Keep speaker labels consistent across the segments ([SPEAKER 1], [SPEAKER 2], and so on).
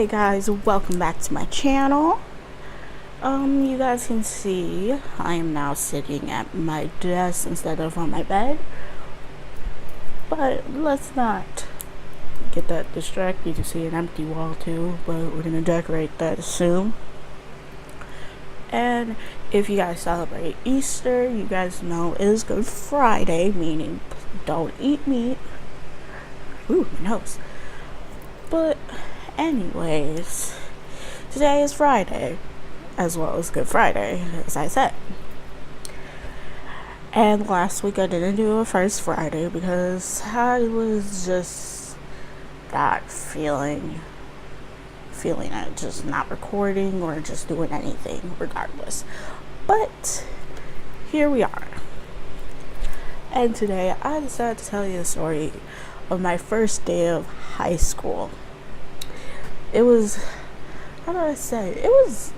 [SPEAKER 1] Hey guys, welcome back to my channel. You guys can see I am now sitting at my desk instead of on my bed. But let's not get that distracted. You can see an empty wall too, but we're gonna decorate that soon. And if you guys celebrate Easter, you guys know it is Good Friday, meaning don't eat meat. Ooh, my nose. But anyways, today is Friday, as well as Good Friday, as I said. And last week I didn't do a First Friday because I was just not feeling it, just not recording or just doing anything regardless. But here we are. And today I decided to tell you the story of my first day of high school. It was, how do I say, it was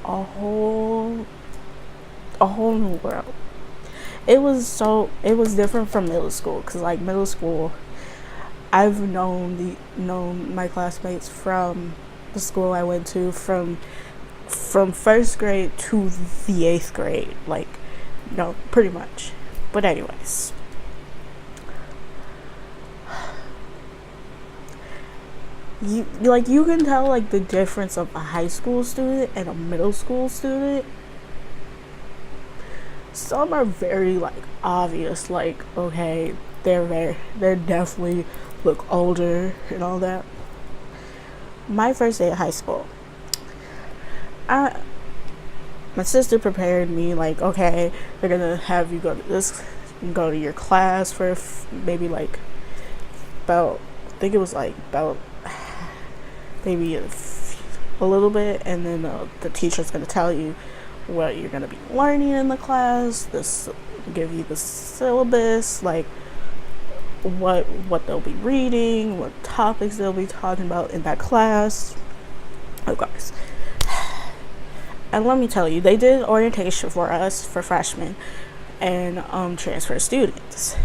[SPEAKER 1] a whole new world. It was different from middle school, because like middle school, I've known my classmates from the school I went to from first grade to the 8th grade, like, no, pretty much. But anyways, you can tell like the difference of a high school student and a middle school student. Some are very like obvious, like, okay, they're definitely look older and all that. My first day of high school, my sister prepared me like, okay, they're gonna have you go to your class for maybe like about, I think it was like about maybe a little bit, and then the teacher's going to tell you what you're going to be learning in the class. This give you the syllabus, like what they'll be reading, what topics they'll be talking about in that class, of course. And let me tell you, they did orientation for us, for freshmen and transfer students.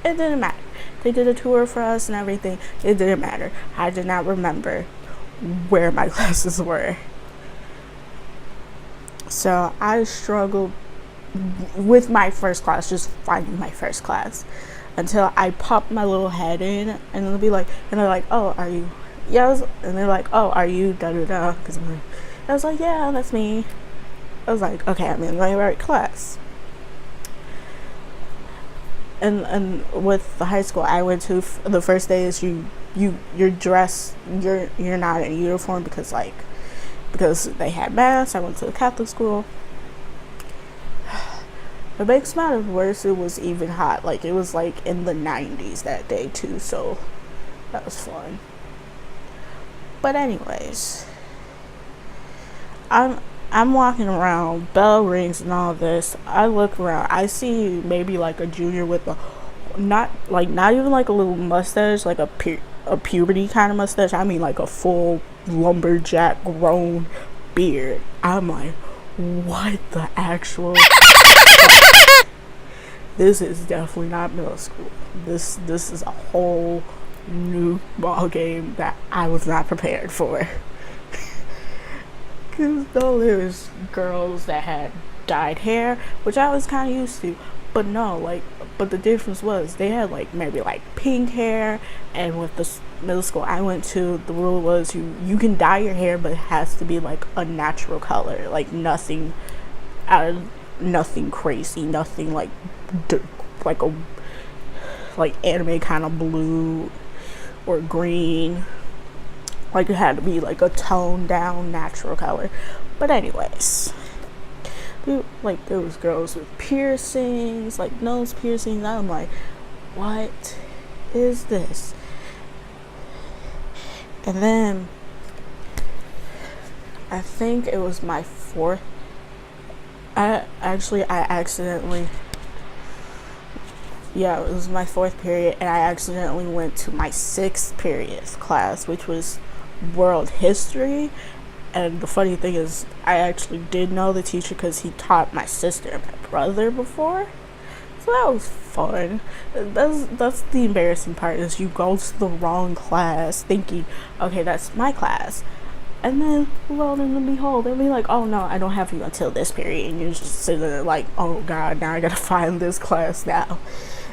[SPEAKER 1] It didn't matter. They did a tour for us and everything. It didn't matter. I did not remember where my classes were. So I struggled with my first class, just finding my first class, until I popped my little head in, and they're like, oh, are you? Yes. And they're like, oh, are you? Da da da. Because I was like, yeah, that's me. I was like, okay, I'm in my right class. And with the high school I went to, the first day is you're dressed, you're not in uniform because they had mass. I went to a Catholic school. It makes matters worse, it was even hot. Like, it was like in the 90s that day too, so that was fun. But anyways, I'm walking around, bell rings and all this. I look around, I see maybe like a junior with not even like a little mustache, like a puberty kind of mustache. I mean like a full lumberjack grown beard. I'm like, what the actual? This is definitely not middle school. This is a whole new ball game that I was not prepared for. Because though there was girls that had dyed hair, which I was kind of used to, but but the difference was they had like maybe like pink hair, and with the middle school I went to, the rule was you can dye your hair, but it has to be like a natural color, like nothing crazy, nothing like anime kind of blue or green. Like, it had to be like a toned down natural color. But anyways, there was girls with piercings, like nose piercings. I'm like, what is this? And then I think it was my fourth. It was my fourth period, and I accidentally went to my 6th period class, which was world history. And the funny thing is, I actually did know the teacher because he taught my sister and my brother before. So that was fun. That's the embarrassing part, is you go to the wrong class thinking, okay, that's my class. And then, lo and behold, they'll be like, oh no, I don't have you until this period. And you're just sitting there like, oh god, now I gotta find this class now.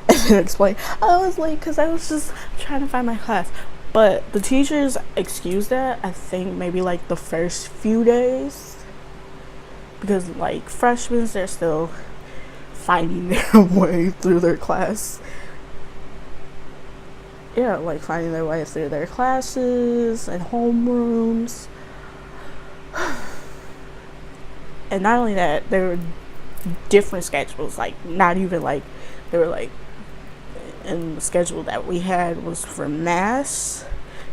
[SPEAKER 1] And then explain, I was late because I was just trying to find my class. But the teachers excused that, I think, maybe like the first few days. Because like freshmen, they're still finding their way through their class. Yeah, like finding their way through their classes and homerooms. And not only that, there were different schedules, like not even like, they were like, and the schedule that we had was for mass,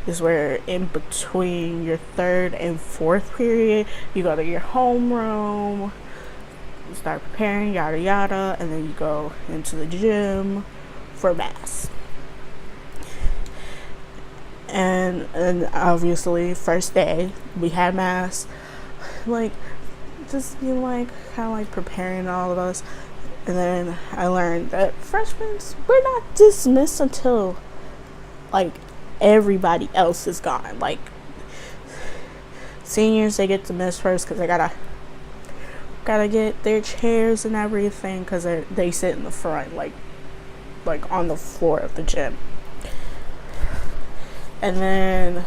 [SPEAKER 1] is where in between your third and fourth period, you go to your homeroom, you start preparing, yada yada, and then you go into the gym for mass. And obviously, first day we had mass, like just being like kind of like preparing all of us. And then I learned that freshmen, we're not dismissed until like everybody else is gone. Like seniors, they get dismissed first because they gotta get their chairs and everything, because they sit in the front, like on the floor of the gym. And then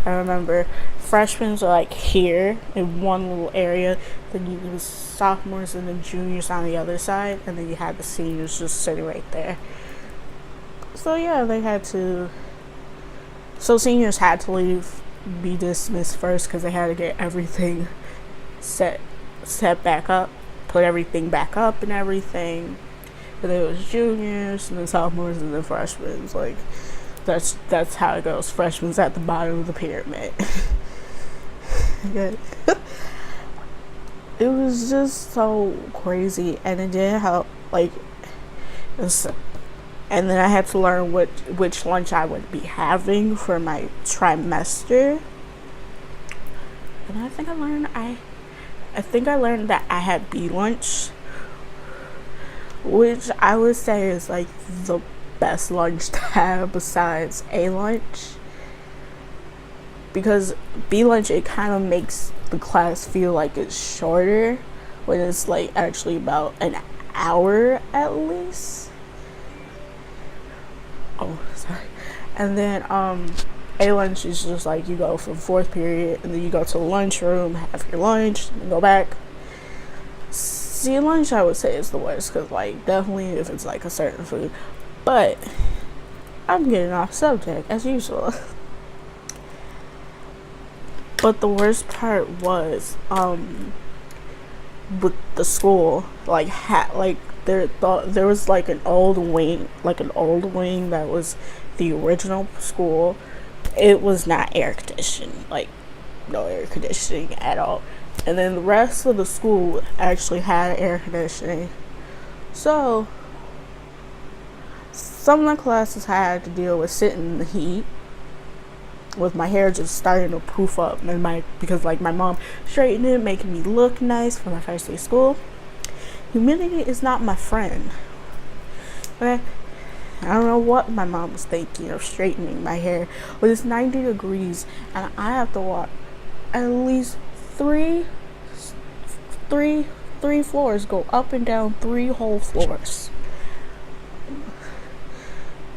[SPEAKER 1] I remember freshmen are like here in one little area, then you was sophomores and then juniors on the other side, and then you had the seniors just sitting right there. So yeah, so seniors had to be dismissed first because they had to get everything set back up, put everything back up and everything. And then it was juniors and then sophomores and then freshmen. Like that's how it goes. Freshmen's at the bottom of the pyramid. It was just so crazy, and it didn't help. Like, and then I had to learn which lunch I would be having for my trimester. And I think I learned that I had B lunch, which I would say is like the best lunch to have besides A lunch. Because B lunch, it kind of makes the class feel like it's shorter when it's like actually about an hour at least. Oh, sorry. And then A lunch is just like you go from fourth period and then you go to the lunchroom, have your lunch, and go back. C lunch, I would say, is the worst, because like definitely if it's like a certain food. But I'm getting off subject as usual. But the worst part was with the school, like there was like an old wing that was the original school. It was not air conditioned, like no air conditioning at all. And then the rest of the school actually had air conditioning. So some of the classes had to deal with sitting in the heat, with my hair just starting to poof up, and because my mom straightened it, making me look nice for my first day of school. Humidity is not my friend. Okay, I don't know what my mom was thinking of straightening my hair when it's 90 degrees and I have to walk at least three floors, go up and down 3 whole floors.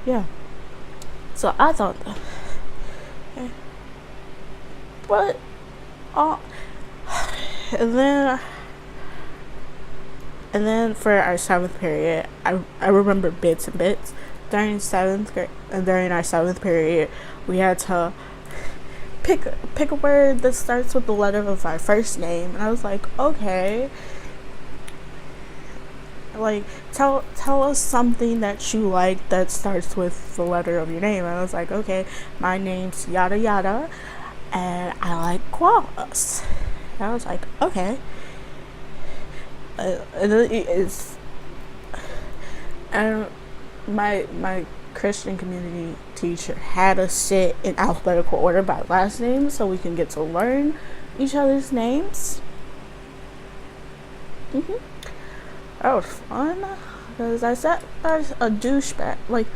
[SPEAKER 1] Yeah. So I thought that. But and then for our 7th period, I remember bits and bits. During our 7th period, we had to pick a word that starts with the letter of our first name, and I was like, okay, like tell us something that you like that starts with the letter of your name. And I was like, okay, my name's yada yada, and I like koalas. And I was like, okay. And my Christian community teacher had us sit in alphabetical order by last name so we can get to learn each other's names. That was fun because I sat as a douchebag. Like,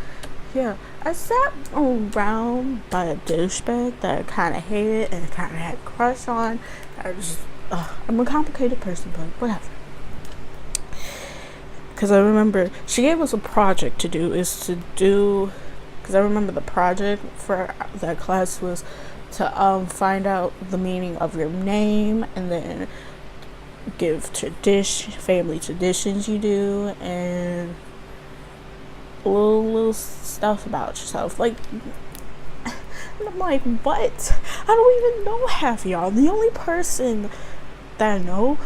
[SPEAKER 1] yeah, I sat around by a douchebag that I kind of hated and kind of had a crush on. I'm a complicated person, but whatever. Because I remember she gave us a project to do. Because I remember the project for that class was to find out the meaning of your name and then give family traditions you do, and little stuff about yourself. Like, and I'm like, what? I don't even know half of y'all. The only person that I know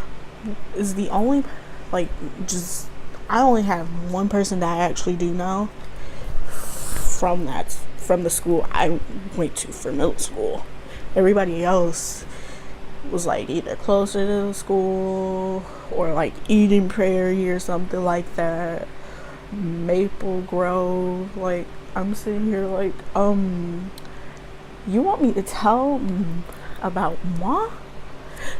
[SPEAKER 1] is the only, like, just, I only have one person that I actually do know from the school I went to for middle school. Everybody else was like either closer to the school or like Eden Prairie or something like that. Maple Grove. Like, I'm sitting here like, you want me to tell about moi?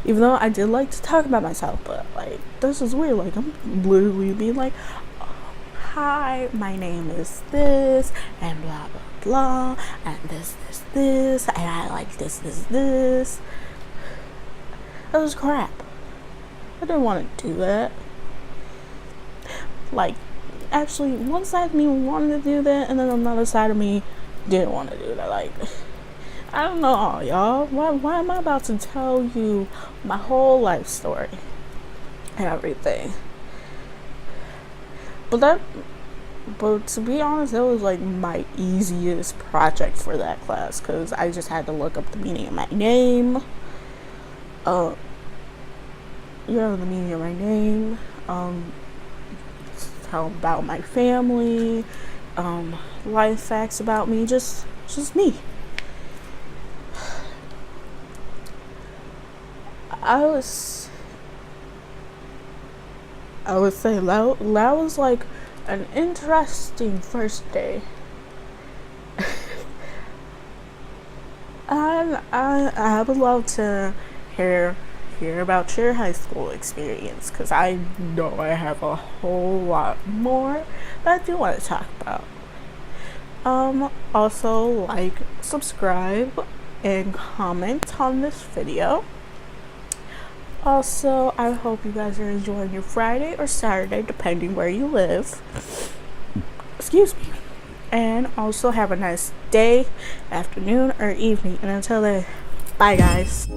[SPEAKER 1] Even though I did like to talk about myself, but like, this is weird. Like, I'm literally being like, hi, my name is this, and blah blah blah, and this, and I like this. That was crap. I didn't want to do that. Like, actually, one side of me wanted to do that, and then another side of me didn't want to do that. Like, I don't know, y'all. Why am I about to tell you my whole life story and everything? But to be honest, that was like my easiest project for that class, because I just had to look up the meaning of my name. The meaning of my name. Tell about my family. Life facts about me. Just me. I would say that was like an interesting first day. And I would love to hear about your high school experience, because I know I have a whole lot more that I do want to talk about. Also, like, subscribe, and comment on this video. Also, I hope you guys are enjoying your Friday or Saturday, depending where you live. Excuse me. And also have a nice day, afternoon, or evening. And until then, bye guys.